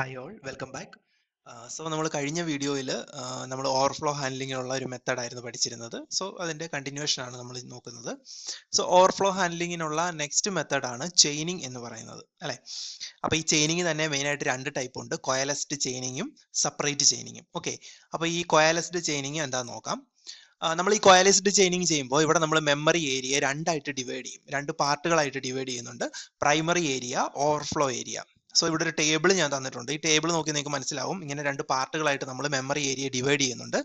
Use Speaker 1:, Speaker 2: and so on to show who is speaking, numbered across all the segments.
Speaker 1: Hi all, welcome back. So നമ്മൾ കഴിഞ്ഞ വീഡിയോയിൽ നമ്മൾ ഓവർഫ്ലോ ഹാൻഡ്ലിങ്ങിനുള്ള ഒരു മെത്തഡായിരുന്നു പഠിച്ചിരുന്നത്. സോ അതിൻ്റെ കണ്ടിന്യൂഷൻ ആണ് നമ്മൾ നോക്കുന്നത്. സോ ഓവർഫ്ലോ ഹാൻഡ്ലിങ്ങിനുള്ള നെക്സ്റ്റ് മെത്തഡാണ് ചെയിനിങ് എന്ന് പറയുന്നത്, അല്ലേ? അപ്പോൾ ഈ ചെയിനിങ് തന്നെ മെയിനായിട്ട് രണ്ട് ടൈപ്പ് ഉണ്ട്, കൊയലസ്ഡ് ചെയിനിങ്ങും സെപ്പറേറ്റ് ചെയിനിങ്ങും. ഓക്കെ, അപ്പോൾ ഈ കൊയലസ്ഡ് ചെയിനിങ് എന്താണെന്ന് നോക്കാം. നമ്മൾ ഈ കൊയലൈസ്ഡ് ചെയിനിങ് ചെയ്യുമ്പോൾ ഇവിടെ നമ്മൾ മെമ്മറി ഏരിയ രണ്ടായിട്ട് ഡിവൈഡ് ചെയ്യും, രണ്ട് പാർട്ടുകളായിട്ട് ഡിവൈഡ് ചെയ്യുന്നുണ്ട്. Primary area, overflow area. So ഇവിടെ ഒരു ടേബിൾ ഞാൻ തന്നിട്ടുണ്ട്. ഈ ടേബിൾ നോക്കി നിങ്ങൾക്ക് മനസ്സിലാവും, ഇങ്ങനെ രണ്ട് പാർട്ടുകളായിട്ട് നമ്മൾ മെമ്മറി ഏരിയ ഡിവൈഡ് ചെയ്യുന്നുണ്ട്,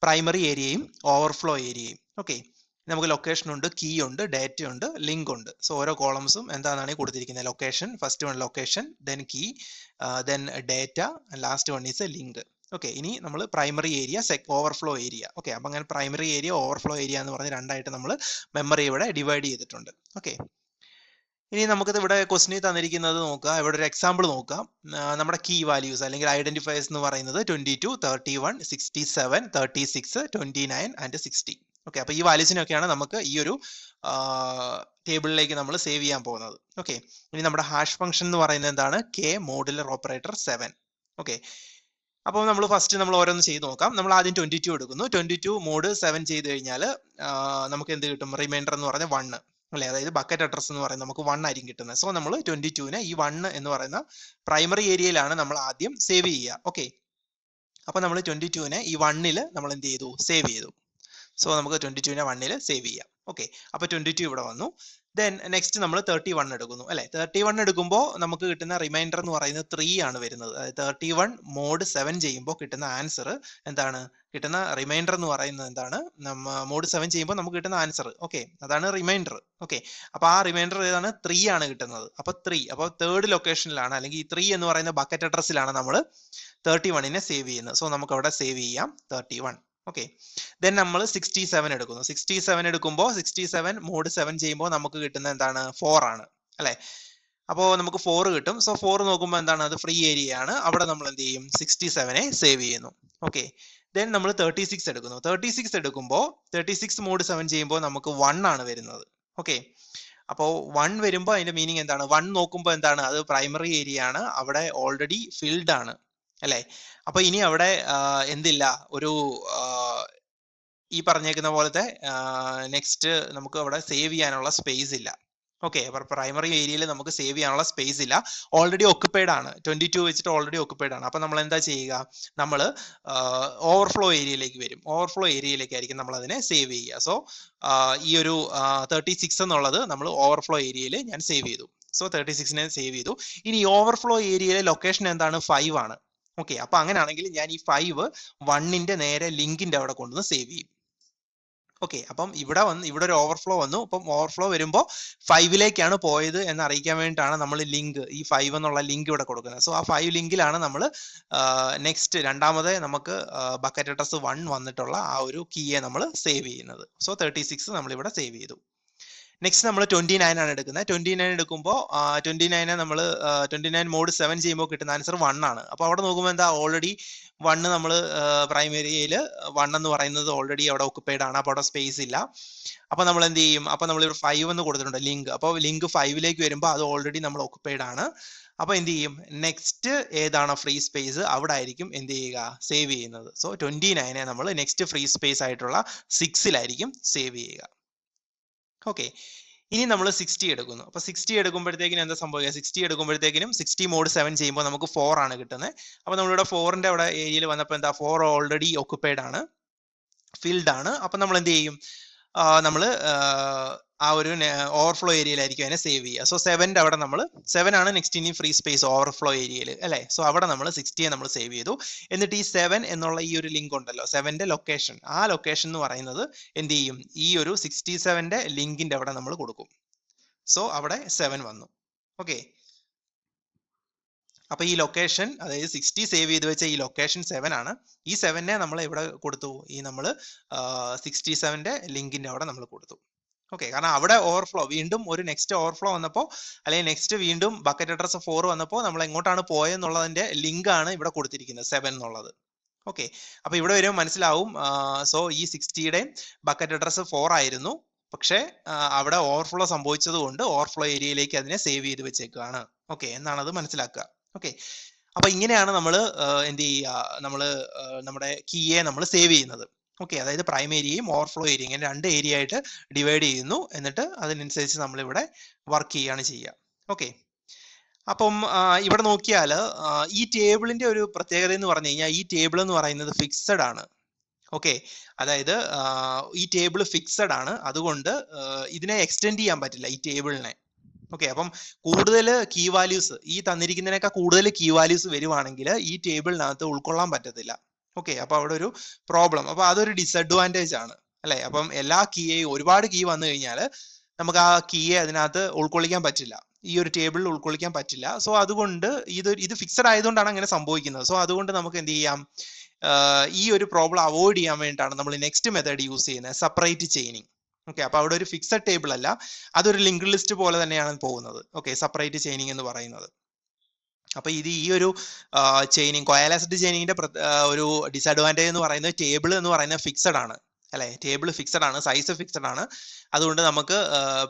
Speaker 1: പ്രൈമറി ഏരിയയും ഓവർഫ്ലോ ഏരിയയും. ഓക്കെ, നമുക്ക് ലൊക്കേഷൻ ഉണ്ട്, കീ ഉണ്ട്, ഡേറ്റ ഉണ്ട്, ലിങ്ക് ഉണ്ട്. സോ ഓരോ കോളംസും എന്താണെന്നാണ് കൊടുത്തിരിക്കുന്നത്. Location, first one location, then key, then data, last one is a link. Okay, ഇനി നമ്മൾ primary area, overflow area. Okay, അപ്പം അങ്ങനെ പ്രൈമറി ഏരിയ, ഓവർഫ്ലോ ഏരിയ എന്ന് പറഞ്ഞ് രണ്ടായിട്ട് നമ്മൾ മെമ്മറി ഇവിടെ ഡിവൈഡ് ചെയ്തിട്ടുണ്ട്. ഓക്കെ, ഇനി നമുക്കിത് ഇവിടെ ക്വസ്റ്റിനിൽ തന്നിരിക്കുന്നത് നോക്കുക. ഇവിടെ ഒരു എക്സാമ്പിൾ നോക്കാം. നമ്മുടെ കീ വാല്യൂസ് അല്ലെങ്കിൽ ഐഡന്റിഫയേഴ്സ് എന്ന് പറയുന്നത് 22, 31, 67, 36, 29 ആൻഡ് 60. ഓക്കെ, അപ്പോൾ ഈ വാല്യൂസിനൊക്കെയാണ് നമുക്ക് ഈ ഒരു ടേബിളിലേക്ക് നമ്മൾ സേവ് ചെയ്യാൻ പോകുന്നത്. ഓക്കെ, ഇനി നമ്മുടെ ഹാഷ് ഫംഗ്ഷൻ എന്ന് പറയുന്നത് എന്താണ്? K modular operator 7. ഓക്കെ, അപ്പോൾ നമ്മൾ ഫസ്റ്റ് നമ്മൾ ഓരോന്ന് ചെയ്ത് നോക്കാം. നമ്മൾ ആദ്യം 22 എടുക്കുന്നു. 22 മോഡ് 7 ചെയ്ത് കഴിഞ്ഞാൽ നമുക്ക് എന്ത് കിട്ടും? റിമൈൻഡർ എന്ന് പറഞ്ഞാൽ 1 അല്ലേ? അതായത് ബക്കറ്റ് അഡ്രസ് എന്ന് പറയുന്നത് നമുക്ക് 1 ആയിരിക്കും കിട്ടുന്നത്. സോ നമ്മൾ 22നെ ഈ 1 എന്ന് പറയുന്ന പ്രൈമറി ഏരിയയിലാണ് നമ്മൾ ആദ്യം സേവ് ചെയ്യുക. ഓക്കെ, അപ്പോൾ നമ്മൾ 22നെ ഈ 1ൽ നമ്മൾ എന്ത് ചെയ്തു? സേവ് ചെയ്തു. സോ നമുക്ക് 22നെ 1ൽ സേവ് ചെയ്യാം. ഓക്കെ, അപ്പോൾ 22 ഇവിടെ വന്നു. ദെൻ നെക്സ്റ്റ് നമ്മൾ 31 എടുക്കുന്നു, അല്ലെ? 31 എടുക്കുമ്പോൾ നമുക്ക് കിട്ടുന്ന റിമൈൻഡർ എന്ന് പറയുന്നത് 3 ആണ് വരുന്നത്. അതായത് 31 മോഡ് 7 ചെയ്യുമ്പോൾ കിട്ടുന്ന ആൻസർ എന്താണ്? കിട്ടുന്ന റിമൈൻഡർ എന്ന് പറയുന്നത് എന്താണ്? മോഡ് 7 ചെയ്യുമ്പോൾ നമുക്ക് കിട്ടുന്ന ആൻസർ. ഓക്കെ, അതാണ് റിമൈൻഡർ. ഓക്കെ, അപ്പൊ ആ റിമൈൻഡർ ഏതാണ്? 3 ആണ് കിട്ടുന്നത്. അപ്പൊ 3, അപ്പോൾ തേർഡ് ലൊക്കേഷനിലാണ്, അല്ലെങ്കിൽ ഈ 3 എന്ന് പറയുന്ന ബക്കറ്റ് അഡ്രസ്സിലാണ് നമ്മൾ 31നെ സേവ് ചെയ്യുന്നത്. സോ നമുക്ക് അവിടെ സേവ് ചെയ്യാം 31. ഓക്കെ, ദെൻ നമ്മൾ 67 എടുക്കുന്നു. 67 എടുക്കുമ്പോൾ 67 മോഡ് 7 ചെയ്യുമ്പോൾ നമുക്ക് കിട്ടുന്ന എന്താണ്? 4 ആണ്, അല്ലെ? അപ്പോൾ നമുക്ക് 4 കിട്ടും. സോ 4 നോക്കുമ്പോൾ എന്താണ്? അത് ഫ്രീ ഏരിയ ആണ്. അവിടെ നമ്മൾ എന്ത് ചെയ്യും? 67നെ സേവ് ചെയ്യുന്നു. ഓക്കെ, ദെൻ നമ്മൾ 36 എടുക്കുന്നു. 36 എടുക്കുമ്പോൾ 36 മോഡ് 7 ചെയ്യുമ്പോൾ നമുക്ക് 1 ആണ് വരുന്നത്. ഓക്കെ, അപ്പോൾ 1 വരുമ്പോൾ അതിന്റെ മീനിങ് എന്താണ്? 1 നോക്കുമ്പോൾ എന്താണ്? അത് പ്രൈമറി ഏരിയ ആണ്, അവിടെ ഓൾറെഡി ഫിൽഡ് ആണ്, അല്ലെ? അപ്പൊ ഇനി അവിടെ എന്തില്ല? ഒരു ഈ പറഞ്ഞേക്കുന്ന പോലത്തെ നെക്സ്റ്റ് നമുക്ക് അവിടെ സേവ് ചെയ്യാനുള്ള സ്പേസ് ഇല്ല. ഓക്കെ, അപ്പൊ പ്രൈമറി ഏരിയയിൽ നമുക്ക് സേവ് ചെയ്യാനുള്ള സ്പേസ് ഇല്ല, ഓൾറെഡി ഒക്കുപ്പൈഡ് ആണ്. 22 വെച്ചിട്ട് ഓൾറെഡി ഒക്കുപ്പൈഡ് ആണ്. അപ്പൊ നമ്മൾ എന്താ ചെയ്യുക? നമ്മൾ ഓവർഫ്ലോ ഏരിയയിലേക്ക് വരും. ഓവർഫ്ലോ ഏരിയയിലേക്കായിരിക്കും നമ്മൾ അതിനെ സേവ് ചെയ്യുക. സോ ഈ ഒരു 36 എന്നുള്ളത് നമ്മൾ ഓവർഫ്ലോ ഏരിയയിൽ ഞാൻ സേവ് ചെയ്തു. സോ 36നെ സേവ് ചെയ്തു. ഇനി ഓവർഫ്ലോ ഏരിയയിലെ ലൊക്കേഷൻ എന്താണ്? 5 ആണ്. ഓക്കെ, അപ്പൊ അങ്ങനെയാണെങ്കിൽ ഞാൻ ഈ 5 1ന്റെ നേരെ ലിങ്കിന്റെ അവിടെ കൊണ്ടുവന്ന് സേവ് ചെയ്യും. ഓക്കെ, അപ്പം ഇവിടെ ഒരു ഓവർഫ്ലോ വന്നു. അപ്പം ഓവർഫ്ലോ വരുമ്പോൾ 5ലേക്കാണ് പോയത് എന്ന് അറിയിക്കാൻ വേണ്ടിയിട്ടാണ് നമ്മൾ ലിങ്ക്, ഈ 5 എന്നുള്ള ലിങ്ക് ഇവിടെ കൊടുക്കുന്നത്. സോ ആ 5 ലിങ്കിലാണ് നമ്മൾ നെക്സ്റ്റ് രണ്ടാമത് നമുക്ക് ബക്കറ്റ് അഡ്രസ് 1 വന്നിട്ടുള്ള ആ ഒരു കീയെ നമ്മൾ സേവ് ചെയ്യുന്നത്. സോ 36 നമ്മൾ ഇവിടെ സേവ് ചെയ്തു. നെക്സ്റ്റ് നമ്മൾ 29 ആണ് എടുക്കുന്നത്. 29 എടുക്കുമ്പോൾ 29 നമ്മൾ 29 മോഡ് 7 ചെയ്യുമ്പോൾ കിട്ടുന്ന ആൻസർ 1 ആണ്. അപ്പോൾ അവിടെ നോക്കുമ്പോൾ എന്താ? ഓൾറെഡി 1 നമ്മൾ പ്രൈമറിയിൽ 1 എന്ന് പറയുന്നത് ഓൾറെഡി അവിടെ ഒക്കുപ്പൈഡ് ആണ്. അപ്പോൾ അവിടെ സ്പേസ് ഇല്ല. അപ്പോൾ നമ്മൾ എന്ത് ചെയ്യും? അപ്പോൾ നമ്മൾ ഇവിടെ 5 എന്ന് കൊടുത്തിട്ടുണ്ട് ലിങ്ക്. അപ്പോൾ ലിങ്ക് 5ലേക്ക് വരുമ്പോൾ അത് ഓൾറെഡി നമ്മൾ ഒക്കുപ്പൈഡ് ആണ്. അപ്പോൾ എന്ത് ചെയ്യും? നെക്സ്റ്റ് ഏതാണോ ഫ്രീ സ്പേസ് അവിടെ ആയിരിക്കും എന്ത് ചെയ്യുക? സേവ് ചെയ്യുന്നത്. സോ 29നെ നമ്മൾ നെക്സ്റ്റ് ഫ്രീ സ്പേസ് ആയിട്ടുള്ള 6ലായിരിക്കും സേവ് ചെയ്യുക. ഓക്കെ, ഇനി നമ്മൾ 60 എടുക്കുന്നു. അപ്പൊ 60 എടുക്കുമ്പോഴത്തേക്കിനും എന്താ സംഭവിക്കുക? 60 എടുക്കുമ്പോഴത്തേക്കിനും 60 മോഡ് 7 ചെയ്യുമ്പോൾ നമുക്ക് 4 ആണ് കിട്ടുന്നത്. അപ്പൊ നമ്മളിവിടെ 4ന്റെ അവിടെ ഏരിയയിൽ വന്നപ്പോൾ എന്താ? 4 ഓൾറെഡി ഒക്കുപ്പൈഡ് ആണ്, ഫിൽഡ് ആണ്. അപ്പൊ നമ്മൾ എന്ത് ചെയ്യും? നമ്മൾ ആ ഒരു ഓവർഫ്ലോ ഏരിയയിലായിരിക്കും അതിനെ സേവ് ചെയ്യുക. സോ 7ന്റെ അവിടെ നമ്മൾ 7 ആണ് നെക്സ്റ്റ് ഇനി ഫ്രീ സ്പേസ് ഓവർഫ്ലോ ഏരിയയിൽ, അല്ലെ? സോ അവിടെ നമ്മൾ 60യെ നമ്മൾ സേവ് ചെയ്തു. എന്നിട്ട് ഈ 7 എന്നുള്ള ഈ ഒരു ലിങ്ക് ഉണ്ടല്ലോ, 7ന്റെ ലൊക്കേഷൻ, ആ ലൊക്കേഷൻ എന്ന് പറയുന്നത് എന്ത് ചെയ്യും? ഈ ഒരു 67ന്റെ ലിങ്കിന്റെ അവിടെ നമ്മൾ കൊടുക്കും. സോ അവിടെ 7 വന്നു. ഓക്കെ, അപ്പൊ ഈ ലൊക്കേഷൻ, അതായത് 60 സേവ് ചെയ്ത് വെച്ച ഈ ലൊക്കേഷൻ 7 ആണ്. ഈ 7നെ നമ്മൾ എവിടെ കൊടുത്തു? ഈ നമ്മൾ 67ന്റെ ലിങ്കിന്റെ അവിടെ നമ്മൾ കൊടുത്തു. ഓക്കെ, കാരണം അവിടെ ഓവർഫ്ലോ, വീണ്ടും ഒരു നെക്സ്റ്റ് ഓവർഫ്ലോ വന്നപ്പോൾ, അല്ലെങ്കിൽ നെക്സ്റ്റ് വീണ്ടും ബക്കറ്റ് അഡ്രസ് 4 വന്നപ്പോൾ നമ്മൾ എങ്ങോട്ടാണ് പോയെന്നുള്ളതിന്റെ ലിങ്ക് ആണ് ഇവിടെ കൊടുത്തിരിക്കുന്നത്, 7 എന്നുള്ളത്. ഓക്കെ, അപ്പൊ ഇവിടെ വരുമ്പോൾ മനസ്സിലാവും. സോ ഈ 60യുടെ ബക്കറ്റ് അഡ്രസ് 4 ആയിരുന്നു, പക്ഷേ അവിടെ ഓവർഫ്ലോ സംഭവിച്ചത് കൊണ്ട് ഓവർഫ്ലോ ഏരിയയിലേക്ക് അതിനെ സേവ് ചെയ്ത് വെച്ചേക്കാണ്. ഓക്കെ, എന്നാണ് അത് മനസ്സിലാക്കുക. ഓക്കെ, അപ്പൊ ഇങ്ങനെയാണ് നമ്മൾ എന്ത് ചെയ്യുക, നമ്മൾ നമ്മുടെ കീയെ നമ്മൾ സേവ് ചെയ്യുന്നത്. ഓക്കെ, അതായത് പ്രൈം ഏരിയയും ഓവർഫ്ലോ ഏരിയ ഇങ്ങനെ 2 ഏരിയ ആയിട്ട് ഡിവൈഡ് ചെയ്യുന്നു. എന്നിട്ട് അതിനനുസരിച്ച് നമ്മൾ ഇവിടെ വർക്ക് ചെയ്യുകയാണ് ചെയ്യുക. ഓക്കെ, അപ്പം ഇവിടെ നോക്കിയാൽ ഈ ടേബിളിന്റെ ഒരു പ്രത്യേകത എന്ന് പറഞ്ഞു കഴിഞ്ഞാൽ ഈ ടേബിൾ എന്ന് പറയുന്നത് ഫിക്സഡ് ആണ്. ഓക്കെ, അതായത് ഈ ടേബിൾ ഫിക്സഡ് ആണ്, അതുകൊണ്ട് ഇതിനെ എക്സ്റ്റെൻഡ് ചെയ്യാൻ പറ്റില്ല ഈ ടേബിളിനെ. ഓക്കെ, അപ്പം കൂടുതൽ കീ വാല്യൂസ് ഈ തന്നിരിക്കുന്നതിനേക്കാൾ കൂടുതൽ കീ വാല്യൂസ് വരുവാണെങ്കിൽ ഈ ടേബിളിനകത്ത് ഉൾക്കൊള്ളാൻ പറ്റത്തില്ല. ഓക്കെ, അപ്പൊ അവിടെ ഒരു പ്രോബ്ലം, അപ്പൊ അതൊരു ഡിസഡ്വാൻറ്റേജ് ആണ് അല്ലെ. അപ്പം എല്ലാ കീയെയും ഒരുപാട് കീ വന്നു കഴിഞ്ഞാൽ നമുക്ക് ആ കീയെ അതിനകത്ത് ഉൾക്കൊള്ളിക്കാൻ പറ്റില്ല, ഈ ഒരു ടേബിളിൽ ഉൾക്കൊള്ളിക്കാൻ പറ്റില്ല. സോ അതുകൊണ്ട് ഇത് ഫിക്സഡ് ആയതുകൊണ്ടാണ് അങ്ങനെ സംഭവിക്കുന്നത്. സോ അതുകൊണ്ട് നമുക്ക് എന്ത് ചെയ്യാം, ഈ ഒരു പ്രോബ്ലം അവോയ്ഡ് ചെയ്യാൻ വേണ്ടിയിട്ടാണ് നമ്മൾ നെക്സ്റ്റ് മെത്തേഡ് യൂസ് ചെയ്യുന്നത്, സെപ്പറേറ്റ് ചെയിനിങ്. ഓക്കെ, അപ്പൊ അവിടെ ഒരു ഫിക്സഡ് ടേബിൾ അല്ല, അതൊരു ലിങ്ക്ഡ് ലിസ്റ്റ് പോലെ തന്നെയാണ് പോകുന്നത്. ഓക്കെ, സെപ്പറേറ്റ് ചെയിനിങ് എന്ന് പറയുന്നത്. അപ്പൊ ഇത് ഈ ഒരു ചെയിനിങ്, കോയാലാസിഡ് ചെയിനിങ്ങിന്റെ ഒരു ഡിസഡ്വാൻറ്റേജ് എന്ന് പറയുന്നത് ടേബിൾ എന്ന് പറയുന്നത് ഫിക്സഡ് ആണ് അല്ലെ. ടേബിൾ ഫിക്സഡ് ആണ്, സൈസ് ഫിക്സഡ് ആണ്, അതുകൊണ്ട് നമുക്ക്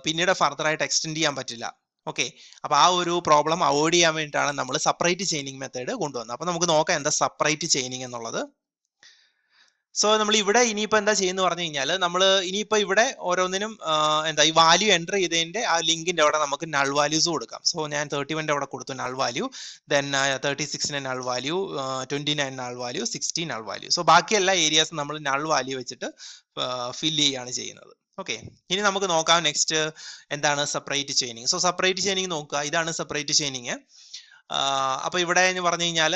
Speaker 1: പിന്നീട് ഫർദർ ആയിട്ട് എക്സ്റ്റെൻഡ് ചെയ്യാൻ പറ്റില്ല. ഓക്കെ, അപ്പൊ ആ ഒരു പ്രോബ്ലം അവോയ്ഡ് ചെയ്യാൻ വേണ്ടിയിട്ടാണ് നമ്മൾ സെപ്പറേറ്റ് ചെയിനിങ് മെത്തേഡ് കൊണ്ടുവന്നത്. അപ്പൊ നമുക്ക് നോക്കാം എന്താ സെപ്പറേറ്റ് ചെയിനിങ് എന്നുള്ളത്. സോ നമ്മൾ ഇവിടെ ഇനിയിപ്പോ എന്താ ചെയ്യുന്ന പറഞ്ഞു കഴിഞ്ഞാൽ നമ്മൾ ഇനിയിപ്പോ ഇവിടെ ഓരോന്നിനും എന്താ ഈ വാല്യൂ എൻ്റർ ചെയ്തതിന്റെ ആ ലിങ്കിന്റെ അവിടെ നമുക്ക് നൾ വാല്യൂസ് കൊടുക്കാം. സോ ഞാൻ 31 അവിടെ കൊടുത്തു null value, then 36 null value, 29 null value, 16 null value. So ബാക്കി എല്ലാ ഏരിയാസും നമ്മൾ നൾ വാല്യൂ വെച്ചിട്ട് ഫില്ല് ചെയ്യുകയാണ് ചെയ്യുന്നത്. ഓക്കെ, ഇനി നമുക്ക് നോക്കാം നെക്സ്റ്റ് എന്താണ് separate chaining. So separate chaining നോക്കുക, ഇതാണ് സെപ്പറേറ്റ് ചെയിനിങ്. അപ്പൊ ഇവിടെ എന്ന് പറഞ്ഞു കഴിഞ്ഞാൽ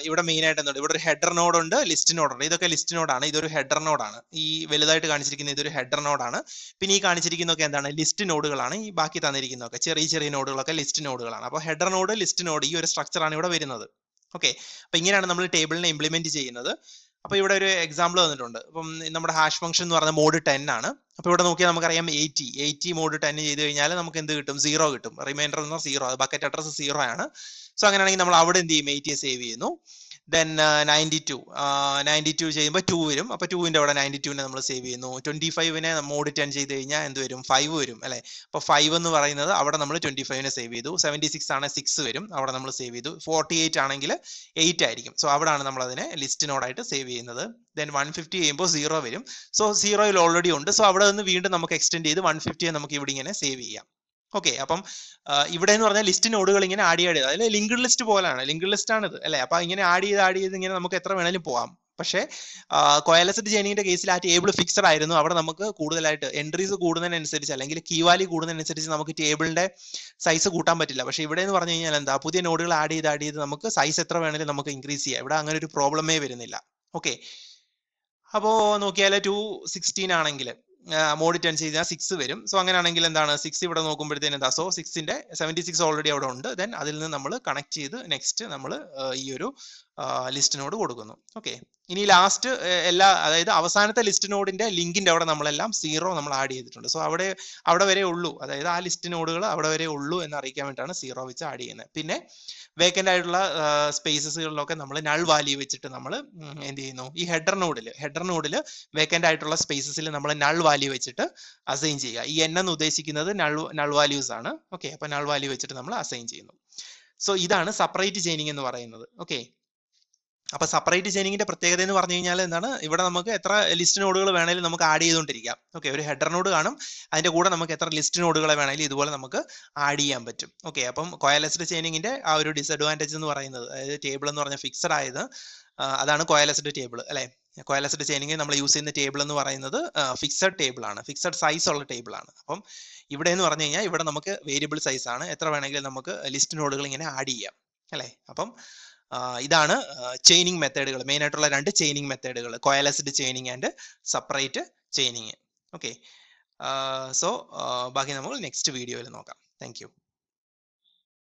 Speaker 1: ഇവിടെ മെയിൻ ആയിട്ട് എന്തുണ്ട്, ഇവിടെ ഒരു ഹെഡർ നോഡ് ഉണ്ട്, ലിസ്റ്റ് നോഡ് ഉണ്ട്. ഇതൊക്കെ ലിസ്റ്റ് നോഡാണ്, ഇതൊരു ഹെഡർ നോഡാണ്. ഈ വലുതായിട്ട് കാണിച്ചിരിക്കുന്ന ഇതൊരു ഹെഡർ നോഡാണ്. പിന്നെ ഈ കാണിച്ചിരിക്കുന്നതൊക്കെ എന്താണ്, ലിസ്റ്റ് നോഡുകളാണ്. ഈ ബാക്കി തന്നിരിക്കുന്നതൊക്കെ ചെറിയ ചെറിയ നോഡുകളൊക്കെ ലിസ്റ്റ് നോഡുകളാണ്. അപ്പോൾ ഹെഡർ നോഡ്, ലിസ്റ്റ് നോഡ്, ഈ ഒരു സ്ട്രക്ചറാണ് ഇവിടെ വരുന്നത്. ഓക്കെ, അപ്പൊ ഇങ്ങനെയാണ് നമ്മൾ ടേബിളിനെ ഇംപ്ലിമെന്റ് ചെയ്യുന്നത്. അപ്പൊ ഇവിടെ ഒരു എക്സാമ്പിൾ തന്നിട്ടുണ്ട്. അപ്പം നമ്മുടെ ഹാഷ് ഫംഗ്ഷൻ എന്ന് പറയുന്നത് മോഡ് 10 ആണ്. അപ്പൊ ഇവിടെ നോക്കിയാൽ നമുക്കറിയാം 80 മോഡ് 10 ചെയ്ത് കഴിഞ്ഞാൽ നമുക്ക് എന്ത് കിട്ടും, 0 കിട്ടും. റിമൈൻഡർ എന്ന് പറഞ്ഞാൽ 0, ബക്കറ്റ് അഡ്രസ് 0 ആണ്. സോ അങ്ങനെയാണെങ്കിൽ നമ്മൾ അവിടെ എന്ത് ചെയ്യും, 80 സേവ് ചെയ്യുന്നു. ദെൻ 92 ചെയ്യുമ്പോൾ 2 വരും. അപ്പൊ 2ന്റെ അവിടെ 92നെ നമ്മൾ സേവ് ചെയ്യുന്നു. 25നെ മോഡ് 10 ചെയ്ത് കഴിഞ്ഞാൽ എന്ത് വരും, 5 വരും അല്ലെ. അപ്പൊ 5 എന്ന് പറയുന്നത് അവിടെ നമ്മൾ 25നെ സേവ് ചെയ്തു. 76 ആണ് 6 വരും, അവിടെ നമ്മൾ സേവ് ചെയ്തു. 48 ആണെങ്കിൽ 8 ആയിരിക്കും. സോ അവിടെയാണ് നമ്മൾ അതിനെ ലിസ്റ്റ് നോഡായിട്ട് സേവ് ചെയ്യുന്നത്. ദെൻ 150 ചെയ്യുമ്പോൾ 0 വരും. സോ 0യിൽ ഓൾറെഡി ഉണ്ട്. സോ അവിടെ നിന്ന് വീണ്ടും നമുക്ക് എക്സ്റ്റെൻഡ് ചെയ്ത് 150 നമുക്ക് ഇവിടെ ഇങ്ങനെ സേവ് ചെയ്യാം. ഓക്കെ, അപ്പം ഇവിടെ എന്ന് പറഞ്ഞാൽ ലിസ്റ്റ് നോഡുകൾ ഇങ്ങനെ ആഡ് ചെയ്ത്, അതായത് ലിങ്ക്ഡ് ലിസ്റ്റ് പോലെയാണ്, ലിങ്ക്ഡ് ലിസ്റ്റ് ആണ് ഇത് അല്ലെ. അപ്പൊ ഇങ്ങനെ ആഡ് ചെയ്ത് ഇങ്ങനെ നമുക്ക് എത്ര വേണേലും പോവാം. പക്ഷേ കോയാലാസിഡ് ചെയിനിങ്ങിന്റെ കേസിൽ ആ ടേബിൾ ഫിക്സഡ് ആയിരുന്നു. അവിടെ നമുക്ക് കൂടുതലായിട്ട് എൻട്രീസ് കൂടുന്നതിനനുസരിച്ച് അല്ലെങ്കിൽ കീ വാല്യൂ കൂടുന്നതിനനുസരിച്ച് നമുക്ക് ടേബിളിന്റെ സൈസ് കൂട്ടാൻ പറ്റില്ല. പക്ഷേ ഇവിടെ എന്ന് പറഞ്ഞു കഴിഞ്ഞാൽ എന്താ, പുതിയ നോഡുകൾ ആഡ് ചെയ്ത് നമുക്ക് സൈസ് എത്ര വേണേലും നമുക്ക് ഇൻക്രീസ് ചെയ്യാം. ഇവിടെ അങ്ങനെ ഒരു പ്രോബ്ലമേ വരുന്നില്ല. ഓക്കെ, അപ്പോ നോക്കിയാൽ 216 ആണെങ്കിൽ മോഡ് 10 ചെയ്താൽ 6 വരും. സോ അങ്ങനെയാണെങ്കിൽ എന്താണ്, 6 ഇവിടെ നോക്കുമ്പോഴത്തേന് എന്താ, സോ 6ന്റെ 76 ഓൾറെഡി അവിടെ ഉണ്ട്. ദെൻ അതിൽ നിന്ന് നമ്മൾ കണക്ട് ചെയ്ത് നെക്സ്റ്റ് നമ്മൾ ഈ ഒരു ലിസ്റ്റിനോട് കൊടുക്കുന്നു. ഓക്കെ, ഇനി ലാസ്റ്റ് അതായത് അവസാനത്തെ ലിസ്റ്റ് നോഡിന്റെ ലിങ്കിന്റെ അവിടെ നമ്മളെല്ലാം 0 നമ്മൾ ആഡ് ചെയ്തിട്ടുണ്ട്. സോ അവിടെ വരെ ഉള്ളൂ, അതായത് ആ ലിസ്റ്റ് നോഡുകൾ അവിടെ വരെ ഉള്ളൂ എന്ന് അറിയിക്കാൻ വേണ്ടിയിട്ടാണ് 0 വെച്ച് ആഡ് ചെയ്യുന്നത്. പിന്നെ വേക്കന്റ് ആയിട്ടുള്ള സ്പേസസുകളിലൊക്കെ നമ്മൾ നൾ വാല്യൂ വെച്ചിട്ട് നമ്മൾ എന്ത് ചെയ്യുന്നു, ഈ ഹെഡർ നോഡിൽ വേക്കന്റ് ആയിട്ടുള്ള സ്പേസസിൽ നമ്മൾ നൾ വാല്യൂ വെച്ചിട്ട് അസൈൻ ചെയ്യുക. ഈ n എന്ന് ഉദ്ദേശിക്കുന്നത് നൾ വാല്യൂസ് ആണ്. ഓക്കെ, അപ്പൊ നൾ വാല്യൂ വെച്ചിട്ട് നമ്മൾ അസൈൻ ചെയ്യുന്നു. സോ ഇതാണ് സെപ്പറേറ്റ് ചെയിനിങ് എന്ന് പറയുന്നത്. ഓക്കെ, അപ്പൊ സെപ്പറേറ്റ് ചെയിനിങ്ങിന്റെ പ്രത്യേകത എന്ന് പറഞ്ഞു കഴിഞ്ഞാൽ എന്താണ്, ഇവിടെ നമുക്ക് എത്ര ലിസ്റ്റ് നോഡുകൾ വേണേലും നമുക്ക് ആഡ് ചെയ്തുകൊണ്ടിരിക്കാം. ഓക്കെ, ഒരു ഹെഡർ നോഡ് കാണും, അതിന്റെ കൂടെ നമുക്ക് എത്ര ലിസ്റ്റ് നോഡുകളെ വേണേലും ഇതുപോലെ നമുക്ക് ആഡ് ചെയ്യാൻ പറ്റും. ഓക്കെ, അപ്പം കോയാലാസിഡ് ചെയിനിങ്ങിന്റെ ആ ഒരു ഡിസഡ്വാൻറ്റേജ് എന്ന് പറയുന്നത്, അതായത് ടേബിൾ എന്ന് പറഞ്ഞാൽ ഫിക്സഡ് ആയത്, അതാണ് കോയാലാസിഡ് ടേബിൾ അല്ലെ. കോയാലാസിഡ് ചെയിനിങ് നമ്മൾ യൂസ് ചെയ്യുന്ന ടേബിൾ എന്ന് പറയുന്നത് ഫിക്സഡ് ടേബിൾ ആണ്, ഫിക്സഡ് സൈസ് ഉള്ള ടേബിൾ ആണ്. അപ്പം ഇവിടെ എന്ന് പറഞ്ഞു കഴിഞ്ഞാൽ ഇവിടെ നമുക്ക് വേരിയബിൾ സൈസ് ആണ്, എത്ര വേണമെങ്കിലും നമുക്ക് ലിസ്റ്റ് നോഡുകൾ ഇങ്ങനെ ആഡ് ചെയ്യാം അല്ലെ. അപ്പം ഇതാണ് ചെയിനിങ് മെത്തേഡുകൾ, മെയിൻ ആയിട്ടുള്ള 2 ചെയിനിങ് മെത്തേഡുകൾ, കോയാലാസിഡ് chaining and separate chaining. Okay, so ബാക്കി നമ്മൾ നെക്സ്റ്റ് വീഡിയോയിൽ നോക്കാം. Thank U.